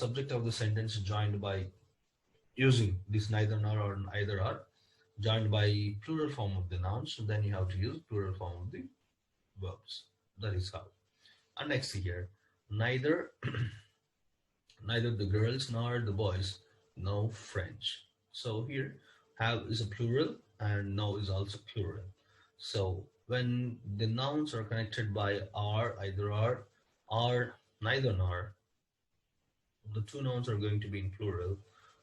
subject of the sentence joined by using this neither nor or either are joined by plural form of the nouns, so then you have to use plural form of the verbs. That is how. And next here, neither neither the girls nor the boys know French. So here have is a plural and know is also plural. So when the nouns are connected by are, either are, or neither nor, the two nouns are going to be in plural,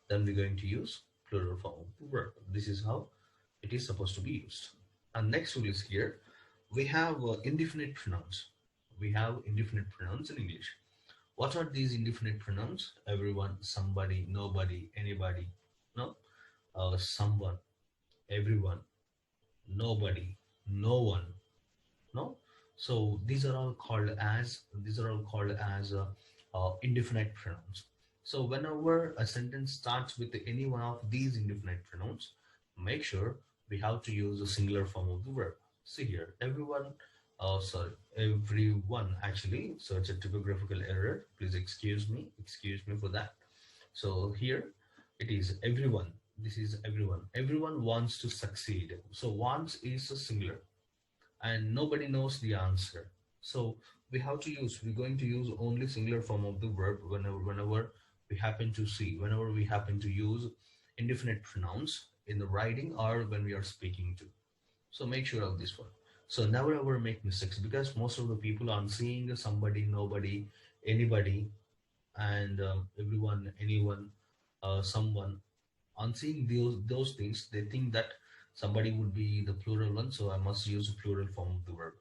then we're going to use plural form of the verb. This is how it is supposed to be used. And next rule is here, we have indefinite pronouns. We have indefinite pronouns in English. What are these indefinite pronouns? Everyone, somebody, nobody, anybody. No, someone, everyone, nobody, no one. No, so these are all called as indefinite pronouns. So whenever a sentence starts with any one of these indefinite pronouns, make sure we have to use a singular form of the verb. See here, everyone, sorry, everyone actually, so it's a typographical error, please excuse me for that. So here it is everyone, this is everyone wants to succeed. So wants is a singular and nobody knows the answer. So we're going to use only singular form of the verb whenever whenever we happen to use indefinite pronouns in the writing or when we are speaking to. So make sure of this one. So never ever make mistakes, because most of the people are seeing somebody, nobody, anybody, and everyone, anyone, someone. On seeing those things, they think that somebody would be the plural one, so I must use a plural form of the verb.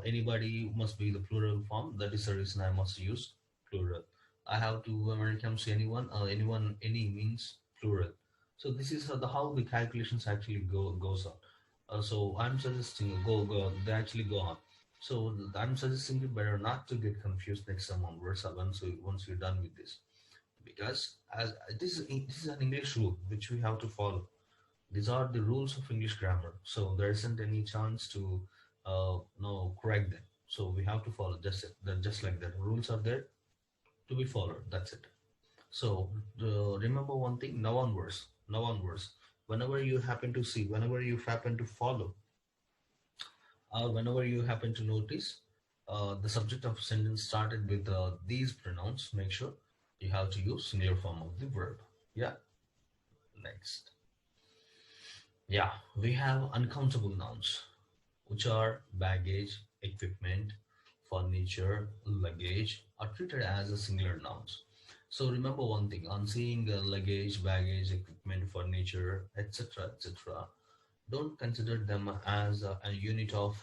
Anybody must be the plural form. That is the reason I must use plural. I have to, when it comes to anyone, any means plural. So this is how the calculations actually goes on. So I'm suggesting they actually go on. So I'm suggesting you better not to get confused next time onwards once you're done with this, because as this is an English rule which we have to follow. These are the rules of English grammar, so there isn't any chance to no correct them. So we have to follow just like that. Rules are there to be followed. That's it. So remember one thing: now onwards, whenever you happen to follow, or whenever you happen to notice the subject of sentence started with these pronouns, make sure you have to use singular form of the verb. Yeah. Next. Yeah, we have uncountable nouns, which are baggage, equipment, furniture, luggage, are treated as a singular nouns. So remember one thing: on seeing luggage, baggage, equipment, furniture, etc., etc., don't consider them as a unit of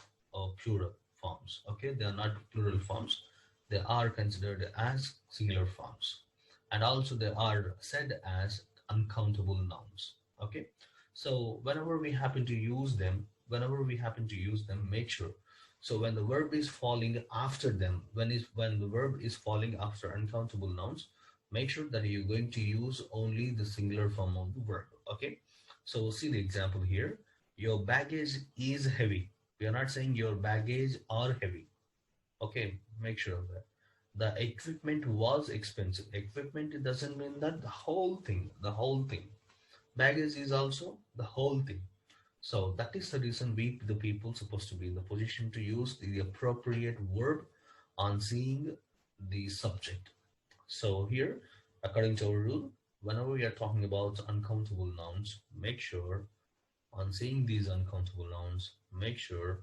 plural forms. Okay, they are not plural forms; they are considered as singular forms, and also they are said as uncountable nouns. Okay, so whenever we happen to use them, make sure. So when the verb is falling after them, when the verb is falling after uncountable nouns, make sure that you're going to use only the singular form of the verb. Okay. So see the example here. Your baggage is heavy. We are not saying your baggage are heavy. Okay. Make sure of that. The equipment was expensive. Equipment, it doesn't mean that the whole thing, the whole thing. Baggage is also the whole thing. So that is the reason we, the people, supposed to be in the position to use the appropriate verb on seeing the subject. So here, according to our rule, whenever we are talking about uncountable nouns, make sure on seeing these uncountable nouns, make sure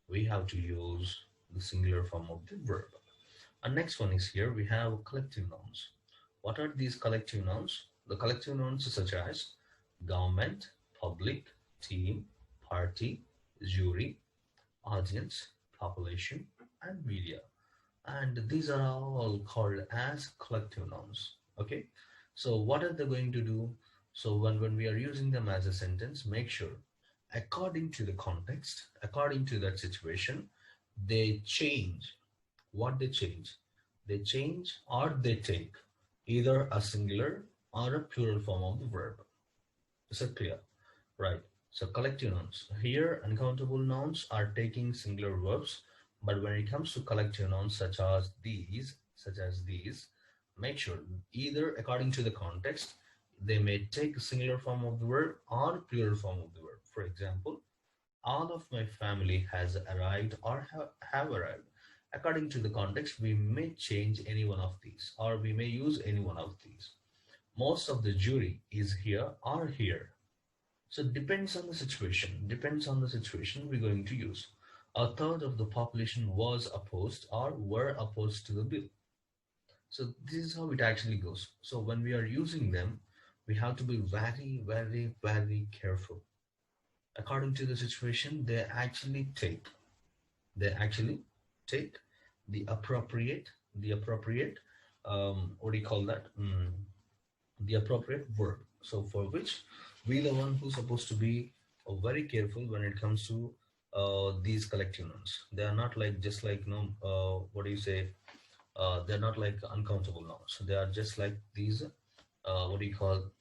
we have to use the singular form of the verb. And next one is here, we have collective nouns. What are these collective nouns? The collective nouns such as government, public, team, party, jury, audience, population, and media. And these are all called as collective nouns. Okay, so what are they going to do? So when we are using them as a sentence, make sure according to the context, according to that situation, they change. What they change or they take either a singular or a plural form of the verb. Is it clear? Right. So collective nouns. Here, uncountable nouns are taking singular verbs, but when it comes to collective nouns such as these, make sure either according to the context, they may take a singular form of the verb or plural form of the verb. For example, all of my family has arrived or have arrived. According to the context, we may change any one of these or we may use any one of these. Most of the jury is here or here. So depends on the situation. Depends on the situation we're going to use. A third of the population was opposed or were opposed to the bill. So this is how it actually goes. So when we are using them, we have to be very, very, very careful. According to the situation, they actually take the appropriate, what do you call that? The appropriate verb. So for which we the one who's supposed to be very careful when it comes to these collective nouns. They are not like just like what do you say? They're not like uncountable nouns. They are just like these. What do you call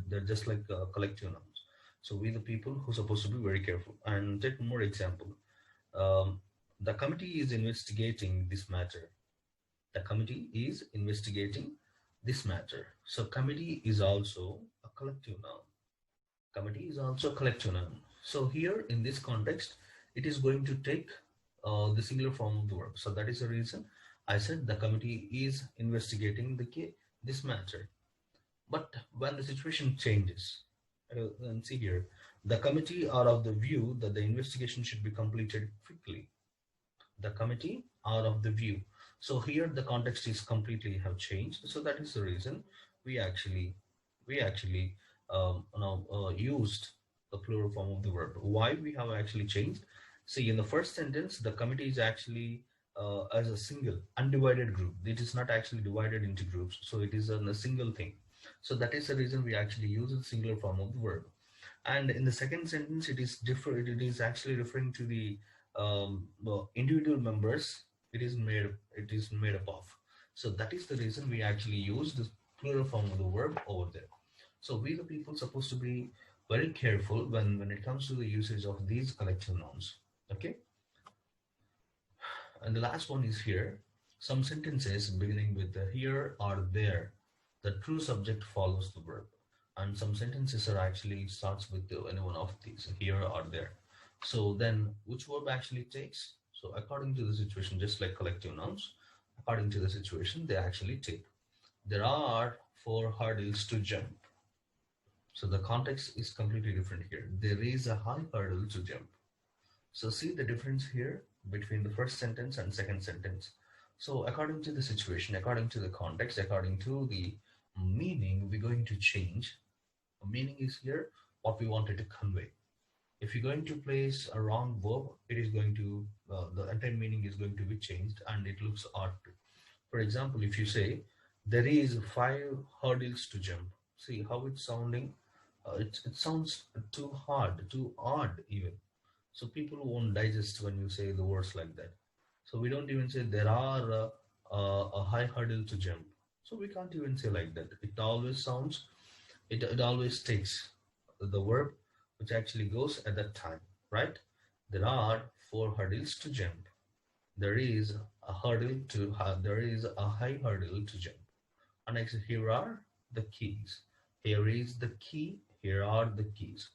they're just like collective nouns. So we the people who supposed to be very careful. And take one more example. Um, the committee is investigating this matter. The committee is investigating this matter. So committee is also a collective noun. Committee is also a collective noun. So here in this context, it is going to take the singular form of the verb. So that is the reason I said the committee is investigating this matter. But when the situation changes, and see here, the committee are of the view that the investigation should be completed quickly. The committee are of the view. So here the context is completely have changed. So that is the reason we actually used the plural form of the verb. Why we have actually changed? See, in the first sentence, the committee is actually as a single undivided group. It is not actually divided into groups. So it is a single thing. So that is the reason we actually use the singular form of the verb. And in the second sentence, it is different. It is actually referring to the individual members. It is made up of. So that is the reason we actually use the plural form of the verb over there. So we the people supposed to be very careful when it comes to the usage of these collective nouns. Okay. And the last one is here. Some sentences beginning with the here or there, the true subject follows the verb. And some sentences are actually starts with any one of these, here or there. So then which verb actually takes? So according to the situation, just like collective nouns, according to the situation, they actually take. There are 4 hurdles to jump. So the context is completely different here. There is a high hurdle to jump. So see the difference here between the first sentence and second sentence. So according to the situation, according to the context, according to the meaning, we're going to change. Meaning is here what we wanted to convey. If you're going to place a wrong verb, it is going to, the entire meaning is going to be changed and it looks odd too. For example, if you say, there is 5 hurdles to jump. See how it's sounding? It sounds too hard, too odd even. So people won't digest when you say the words like that. So we don't even say there are a high hurdle to jump. So we can't even say like that. It always sounds, it always takes the verb which actually goes at that time, right? There are 4 hurdles to jump. There is there is a high hurdle to jump. And next, here are the keys. Here is the key. Here are the keys.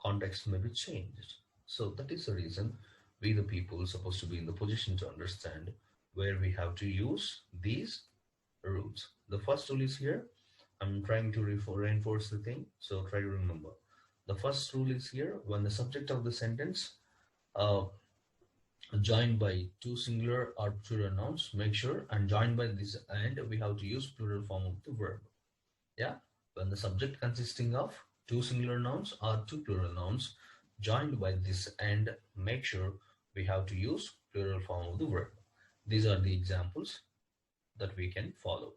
Context may be changed. So that is the reason we the people supposed to be in the position to understand where we have to use these rules. The first rule is here. I'm trying to reinforce the thing. So try to remember. The first rule is here. When the subject of the sentence uh, joined by 2 singular or plural nouns, make sure, and joined by this and we have to use plural form of the verb. Yeah. When the subject consisting of 2 singular nouns or 2 plural nouns joined by this and, make sure we have to use plural form of the verb. These are the examples that we can follow.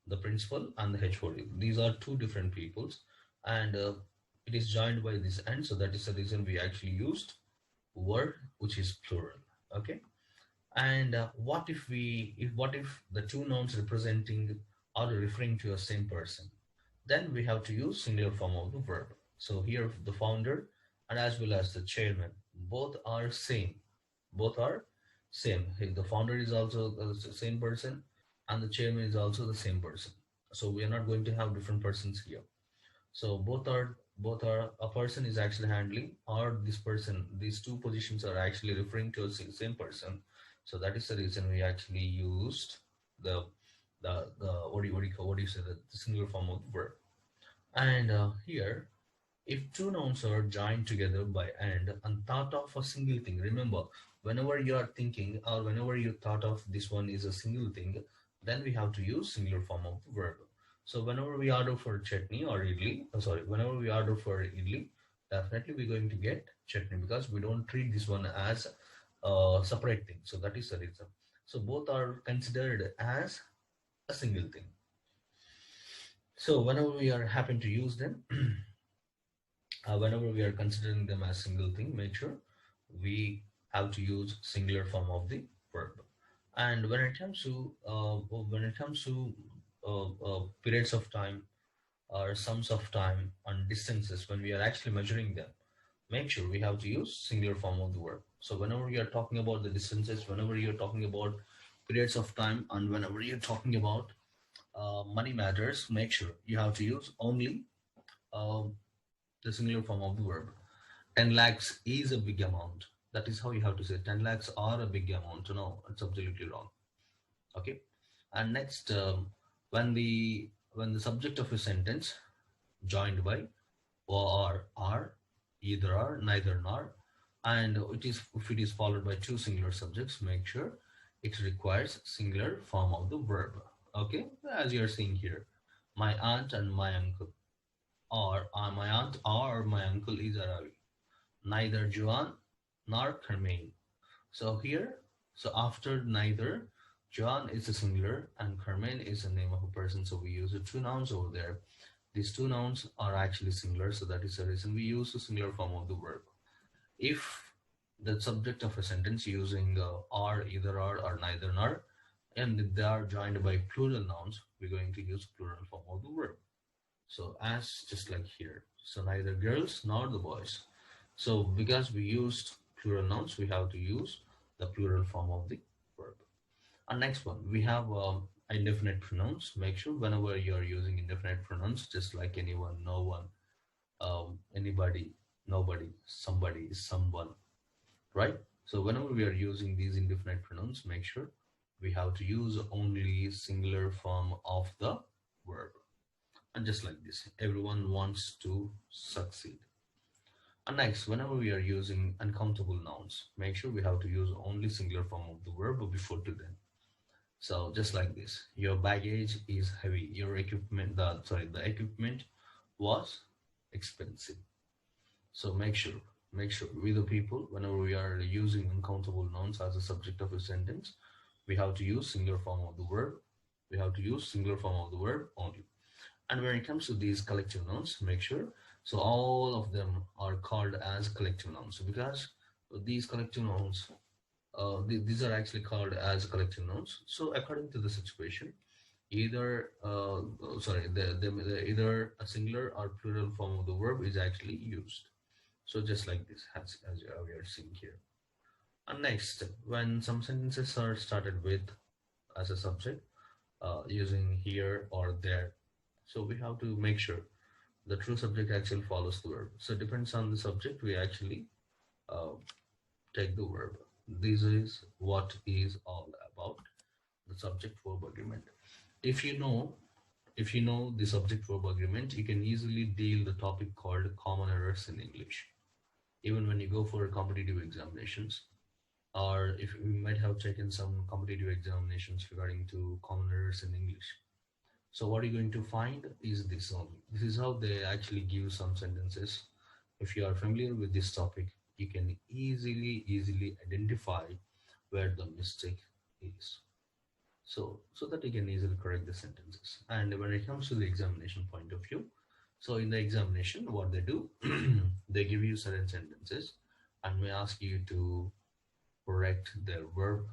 The principal and the HOD. These are 2 different peoples and it is joined by this and, so that is the reason we actually used word which is plural. Okay. And what if the 2 nouns representing or referring to a same person? Then we have to use singular form of the verb. So here the founder and as well as the chairman, both are same. Both are same. The founder is also the same person, and the chairman is also the same person. So we are not going to have different persons here. So both are a person is actually handling, or this person, these two positions are actually referring to a same person. So that is the reason we actually used the the what do you say, the singular form of the verb. And here, if two nouns are joined together by and thought of a single thing, remember, whenever you are thinking or whenever you thought of this one is a single thing, then we have to use singular form of the verb. So whenever we order for chutney or idli, whenever we order for idli, definitely we're going to get chutney because we don't treat this one as a separate thing. So that is the reason. So both are considered as a single thing. So whenever we are happen to use them, whenever we are considering them as single thing, make sure we have to use singular form of the verb. And when it comes to periods of time or sums of time and distances, when we are actually measuring them, make sure we have to use singular form of the verb. So whenever we are talking about the distances, whenever you're talking about periods of time, and whenever you're talking about money matters, make sure you have to use only uh, the singular form of the verb. 10 lakhs is a big amount. That is how you have to say 10 lakhs are a big amount. No, it's absolutely wrong. Okay. And next, when the subject of a sentence joined by or are, either are, neither nor, and it is if it is followed by two singular subjects, make sure it requires singular form of the verb. Okay, as you are seeing here, my aunt and my uncle, or my aunt or my uncle is a Ravi, neither Joan nor Carmine. So here, so after neither, Joan is a singular and Carmine is the name of a person. So we use the two nouns over there. These two nouns are actually singular, so that is the reason we use the singular form of the verb. If the subject of a sentence using are, either are, or neither nor, and they are joined by plural nouns, we're going to use plural form of the verb. So as just like here, so neither girls nor the boys. So because we used plural nouns, we have to use the plural form of the verb. And next one, we have indefinite pronouns. Make sure whenever you are using indefinite pronouns, just like anyone, no one, anybody, nobody, somebody, someone, right? So whenever we are using these indefinite pronouns, make sure we have to use only singular form of the verb. And just like this, everyone wants to succeed. And next, whenever we are using uncountable nouns, make sure we have to use only singular form of the verb before to them. So just like this, your baggage is heavy. Your equipment, the equipment was expensive. So make sure we the people, whenever we are using uncountable nouns as a subject of a sentence, we have to use singular form of the verb. We have to use singular form of the verb only. And when it comes to these collective nouns, make sure so all of them are called as collective nouns. So because these collective nouns, these are actually called as collective nouns. So according to the situation, either either a singular or plural form of the verb is actually used. So just like this, as we are seeing here. And next, when some sentences are started with as a subject, using here or there, so we have to make sure the true subject actually follows the verb. So it depends on the subject, we actually uh, take the verb. This is what is all about the subject verb agreement. If you know, if you know the subject verb agreement, you can easily deal the topic called common errors in English. Even when you go for competitive examinations, or if you might have taken some competitive examinations regarding to common errors in English. So what you're going to find is this only. This is how they actually give some sentences. If you are familiar with this topic, you can easily identify where the mistake is. So that you can easily correct the sentences. And when it comes to the examination point of view, so in the examination, what they do, they give you certain sentences and may ask you to correct their verb,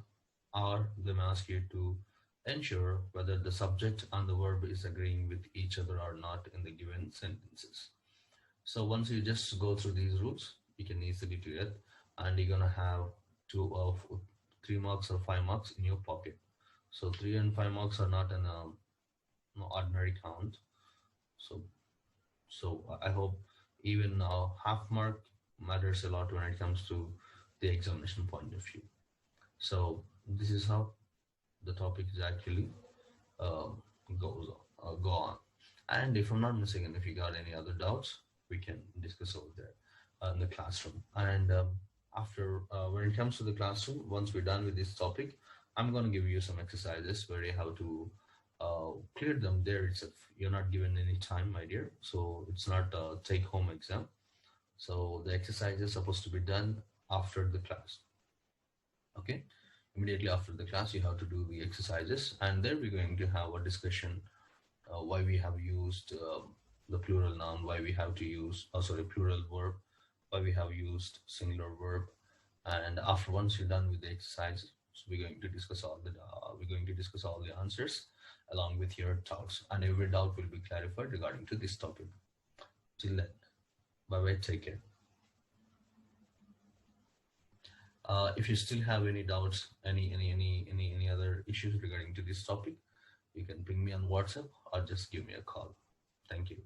or they may ask you to ensure whether the subject and the verb is agreeing with each other or not in the given sentences. So once you just go through these rules, you can easily do it, and you're gonna have two of 3 marks or 5 marks in your pocket. So 3 and 5 marks are not an no ordinary count. So I hope even half mark matters a lot when it comes to the examination point of view. So this is how the topic is actually um, go on. And if I'm not mistaken, if you got any other doubts, we can discuss over there in the classroom. And after when it comes to the classroom, once we're done with this topic, I'm going to give you some exercises where you have to clear them there itself. You're not given any time, my dear, so it's not a take-home exam. So the exercise is supposed to be done after the class. Okay, immediately after the class, you have to do the exercises, and then we're going to have a discussion why we have used the plural noun, why we have to use, sorry, plural verb, why we have used singular verb, and after once you're done with the exercise, so we're going to discuss all the answers along with your doubts, and every doubt will be clarified regarding to this topic. Till then, bye bye, take care. If you still have any doubts, any other issues regarding to this topic, you can ping me on WhatsApp or just give me a call. Thank you.